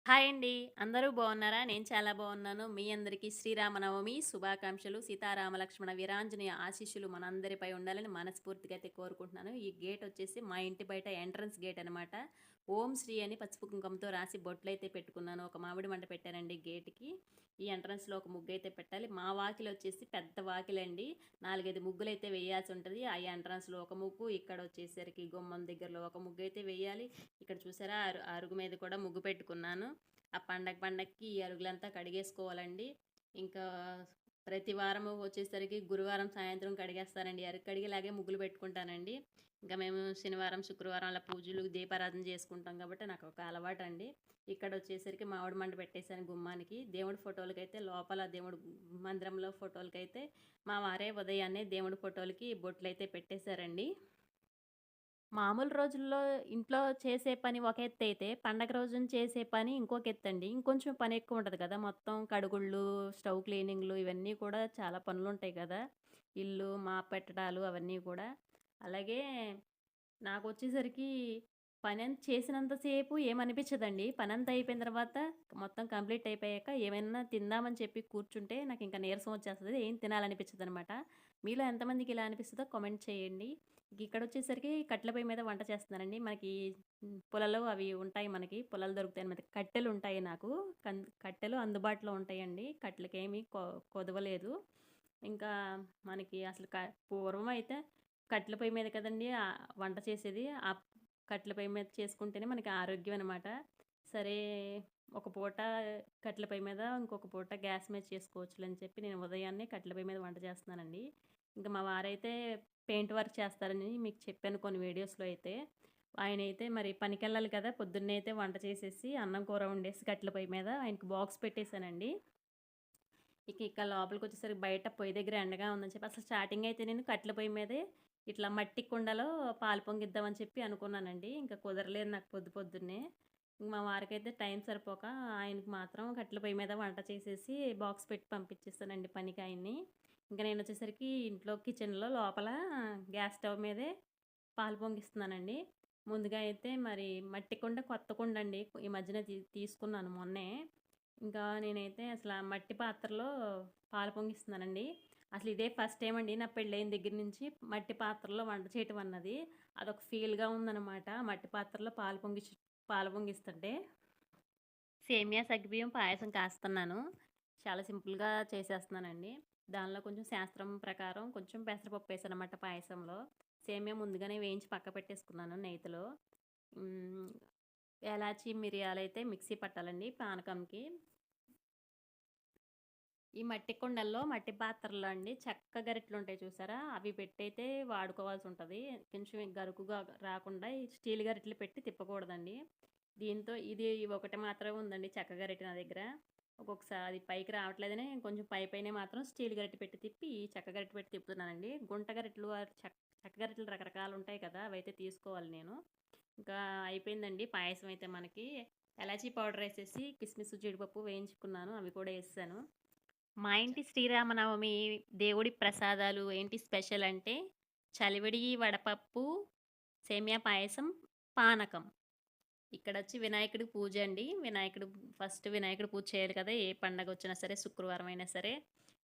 Hi అండి. అందరూ బాగున్నారా? నేను చాలా బాగున్నాను. మీ అందరికీ శ్రీరామనవమి శుభాకాంక్షలు. సీతారామ లక్ష్మణ వీరాంజనేయ ఆశీస్సులు మనందరిపై ఉండాలని మనస్ఫూర్తిగా అయితే కోరుకుంటున్నాను. ఈ గేట్ వచ్చేసి మా ఇంటి బయట ఎంట్రన్స్ గేట్ అనమాట. ఓం శ్రీ అని పసుపు కుంకుమతో రాసి బొట్లయితే పెట్టుకున్నాను. ఒక మామిడి మంట పెట్టానండి గేట్‌కి. ఈ ఎంట్రన్స్‌లో ఒక ముగ్గయితే పెట్టాలి. మా వాకిలి వచ్చేసి పెద్ద వాకిలండి. 4, 5 ముగ్గులైతే వేయాల్సి ఉంటది. ఆ ఎంట్రన్స్‌లో ఒక ముగ్గు, ఇక్కడ వచ్చేసరికి గుమ్మం దగ్గరలో ఒక ముగ్గయితే వేయాలి. ఇక్కడ చూసారా అరుగు మీద కూడా ముగ్గు పెట్టుకున్నాను. ఆ పండగకి ఈ అరుగులంతా కడిగేసుకోవాలండి. ఇంకా ప్రతి వారము వచ్చేసరికి గురువారం సాయంత్రం కడిగేస్తానండి. అరుగు కడిగి ఇలాగే ముగ్గులు పెట్టుకుంటానండి. ఇంకా మేము శనివారం, శుక్రవారం అలా పూజలు, దీపారాధన చేసుకుంటాం కాబట్టి నాకు ఒక అలవాటండి. ఇక్కడ వచ్చేసరికి మామిడి మంట పెట్టేసాను గుమ్మానికి. దేవుడి ఫోటోలకైతే లోపల దేవుడు మందిరంలో ఫోటోలకైతే మా వారే ఉదయాన్నే దేవుడి ఫోటోలకి బొట్లయితే పెట్టేశారండి. మామూలు రోజుల్లో ఇంట్లో చేసే పని ఒక ఎత్తయితే, పండగ రోజున చేసే పని ఇంకొక ఎత్తండి. ఇంకొంచెం పని ఎక్కువ ఉంటది కదా! మొత్తం కడుగుళ్ళు, స్టవ్ క్లీనింగ్‌లు ఇవన్నీ కూడా చాలా పనులుంటాయి కదా! ఇల్లు మాప్ పెట్టడాలు అవన్నీ కూడా. అలాగే నాకొచ్చేసరికి పనంతా చేసినంత సేపు ఏమనిపించదండి. పనంతా అయిపోయిన తర్వాత మొత్తం కంప్లీట్ అయిపోయాక ఏమైనా తిందామని చెప్పి కూర్చుంటే నాకింక నీరసం వచ్చేస్తది. ఏం తినాలనిపించదనమాట. మీలో ఎంతమందికి ఇలా అనిపిస్తదో కామెంట్ చేయండి. ఇక్కడొచ్చేసరికి కట్టెల పొయ్యి మీద వంట చేస్తున్నానండి. మనకి పులలు అవి ఉంటాయి మనకి. పుల్లలు దొరుకుతాయనమాట. కట్టెలుంటాయి నాకు. కట్టెలు అందుబాటులో ఉంటాయండి. కట్టెలకేమి కొదవలేదు. ఇంకా మనకి అసలు పూర్వం అయితే కట్టెల పొయ్యి మీద కదండీ వంట చేసేది. ఆ కట్టెల పొయ్యి మీద చేసుకుంటేనే మనకి ఆరోగ్యం అనమాట. సరే ఒక పూట కట్టెల పొయ్యి మీద, ఇంకొక పూట గ్యాస్ మీద చేసుకోవచ్చులే అని చెప్పి నేను ఉదయాన్నే కట్టెల పొయ్యి మీద వంట చేస్తున్నానండి. ఇంకా మా వారైతే పెయింట్ వర్క్ చేస్తారని మీకు చెప్పాను కొన్ని వీడియోస్‌లో అయితే. ఆయనైతే మరి పనికెళ్ళాలి కదా! పొద్దున్నే అయితే వంట చేసేసి, అన్నం, కూర వండేసి కట్టెల పొయ్యి మీద ఆయనకి బాక్స్ పెట్టేసానండి. ఇక లోపలికొచ్చేసరికి బయట పొయ్యి దగ్గర ఎండగా ఉందని చెప్పి అసలు స్టార్టింగ్ అయితే నేను కట్టెల పొయ్యి మీదే ఇట్లా మట్టి కుండలో పాలు పొంగిద్దామని చెప్పి అనుకున్నానండి. ఇంకా కుదరలేదు నాకు పొద్దున్నే. మా వారికైతే టైం సరిపోక ఆయనకి మాత్రం కట్టెల పొయ్యి మీద వంట చేసేసి బాక్స్ పెట్టి పంపించేసానండి పనికి ఆయన్ని. ఇంక నేనొచ్చేసరికి ఇంట్లో కిచెన్‌లో లోపల గ్యాస్ స్టవ్ మీదే పాలు పొంగిస్తున్నానండి. ముందుగా అయితే మరి మట్టి కుండ కొత్త కుండండి. ఈ మధ్యన తీసుకున్నాను మొన్నే. ఇంకా నేనైతే అసల మట్టి పాత్రలో పాలు పొంగిస్తున్నానండి. అసలు ఇదే ఫస్ట్ టైమ్ అండి నా పెళ్ళైన దగ్గర నుంచి మట్టి పాత్రలో వంట చేయటం అన్నది. అదొక ఫీల్‌గా ఉందనమాట. మట్టి పాత్రలో పాలు పొంగిస్తుంటే. సేమియా, సగ్గుబియ్యం పాయసం కాస్తున్నాను. చాలా సింపుల్‌గా చేసేస్తున్నానండి. దానిలో కొంచెం శాస్త్రం ప్రకారం కొంచెం పెసరపప్పేసానమాట పాయసంలో. సేమియా ముందుగానే వేయించి పక్క పెట్టేసుకున్నాను నేతిలో. హ్మ్. ఎలాచి, మిరియాలైతే మిక్సీ పట్టాలండి పానకంకి. ఈ మట్టి కుండల్లో, మట్టి పాత్రల్లో అండి చెక్క గరిటెలుంటాయి చూసారా? అవి పెట్టయితే వాడుకోవాల్సుంటది. కొంచెం గరుకుగా రాకుండా ఈ స్టీల్ గరిటెలు పెట్టి తిప్పకూడదండి. దీంతో ఇది ఒకటి మాత్రమే ఉందండి చెక్క గరిటె నా దగ్గర. ఒక్కొక్కసారి అది పైకి రావట్లేదని కొంచెం పైనే మాత్రం స్టీల్ గరిటె పెట్టి తిప్పి, ఈ చెక్క గరిటె పెట్టి తిప్పుతున్నానండి. గుంట గరిటెలు చెక్క గరిటెలు రకరకాలుంటాయి కదా! అవైతే తీసుకోవాలి నేను. ఇంకా అయిపోయిందండి పాయసం అయితే మనకి. ఎలాచీ పౌడరేసేసి కిస్మిస్, జీడిపప్పు వేయించుకున్నాను. అవి కూడా ఏసేసాను. మా ఇంటి శ్రీరామనవమి దేవుడి ప్రసాదాలు ఏంటి స్పెషల్ అంటే చలివిడి వడపప్పు, సేమియా పాయసం, పానకం. ఇక్కడొచ్చి వినాయకుడి పూజ అండి. వినాయకుడు పూజ చేయాలి కదా! ఏ పండగొచ్చినా సరే, శుక్రవారం అయినా సరే.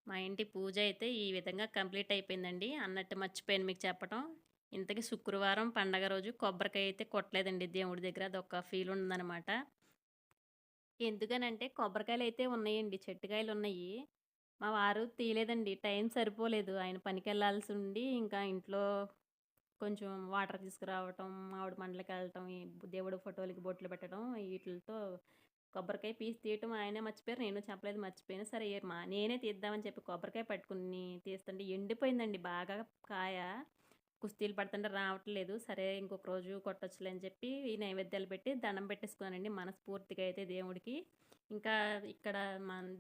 మా ఇంటి పూజ అయితే ఈ విధంగా కంప్లీట్ అయిపోయిందండి. అన్నట్టు మర్చిపోయాను మీకు చెప్పటం. ఇంతకీ శుక్రవారం పండగ రోజు కొబ్బరికాయ అయితే కొట్టలేదండి దేవుడి దగ్గర. అదొక ఫీల్ ఉందనమాట. ఎందుకనంటే కొబ్బరికాయలయితే ఉన్నాయండి. చెట్టుకాయలున్నయి. మా వారు తీయలేదండి. టైం సరిపోలేదు. ఆయన పనికెళ్ళాల్సుండి ఇంకా ఇంట్లో కొంచెం వాటర్ తీసుకురావటం, మామిడి మండలకెళ్ళటం, ఈ దేవుడి ఫోటోలకి బొట్లు పెట్టడం ఈటిలతో కొబ్బరికాయ పీస్ తీయటం ఆయనే మర్చిపోయారు. నేను చెప్పలేదు మర్చిపోయాను. సరే నేనే తీద్దామని చెప్పి కొబ్బరికాయ పట్టుకుని తీస్తుంటే ఎండిపోయిందండి బాగా కాయ. కుస్తీలు పడుతుంటే రావట్లేదు. సరే ఇంకొక రోజు కొట్టొచ్చులే అని చెప్పి ఈ నైవేద్యాలు పెట్టి దండం పెట్టేసుకున్నానండి మనస్ఫూర్తిగా అయితే దేవుడికి. ఇంకా ఇక్కడ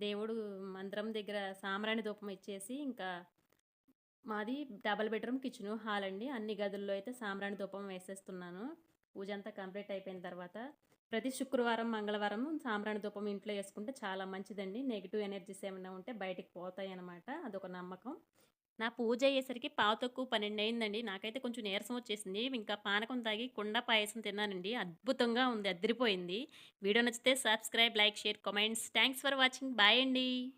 దేవుడు మందిరం దగ్గర సాంబ్రాణి ధూపం ఇచ్చేసి ఇంకా మాది డబుల్ బెడ్‌రూమ్ కిచెను, హాల్ అండి. అన్ని గదుల్లో అయితే సాంబ్రాణి ధూపం వేసేస్తున్నాను. పూజంతా కంప్లీట్ అయిపోయిన తర్వాత. ప్రతి శుక్రవారం, మంగళవారం సాంబ్రాణి ధూపం ఇంట్లో యేసుకుంటే చాలా మంచిదండి. నెగెటివ్ ఎనర్జీస్ ఏమన్నా ఉంటే బయటికి పోతాయనమాట. అదొక నమ్మకం. నా పూజ అయ్యేసరికి పావు తక్కువ 12 అయిందండి. నాకైతే కొంచెం నీరసం వచ్చేసింది. ఇంకా పానకం తాగి కుండ పాయసం తిన్నానండి. అద్భుతంగా ఉంది. అద్దిరిపోయింది. వీడియో నచ్చితే subscribe, like, share, comments. Thanks for watching. Bye అండి.